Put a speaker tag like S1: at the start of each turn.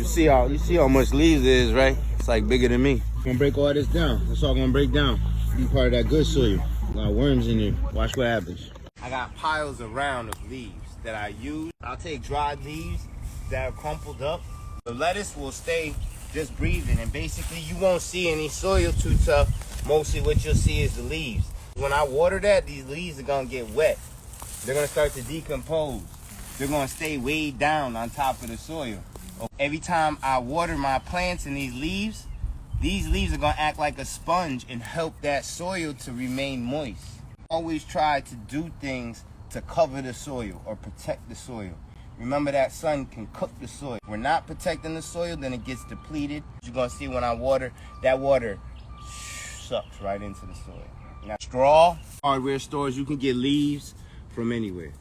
S1: see how much leaves there is, right? It's like bigger than me. I'm gonna break all this down. That's all gonna break down. Be part of that good soil. A lot of worms in there. Watch what happens. I got piles around of leaves that I use. I'll take dried leaves that are crumpled up. The lettuce will stay just breathing, and basically you won't see any soil too tough. Mostly what you'll see is the leaves. When I water that, these leaves are gonna get wet. They're gonna start to decompose. They're gonna stay weighed down on top of the soil. Every time I water my plants and these leaves are gonna act like a sponge and help that soil to remain moist. Always try to do things to cover the soil or protect the soil. Remember that sun can cook the soil. If we're not protecting the soil, then it gets depleted. You're gonna see when I water, that water sucks right into the soil. Now, straw, hardware stores, you can get leaves from anywhere.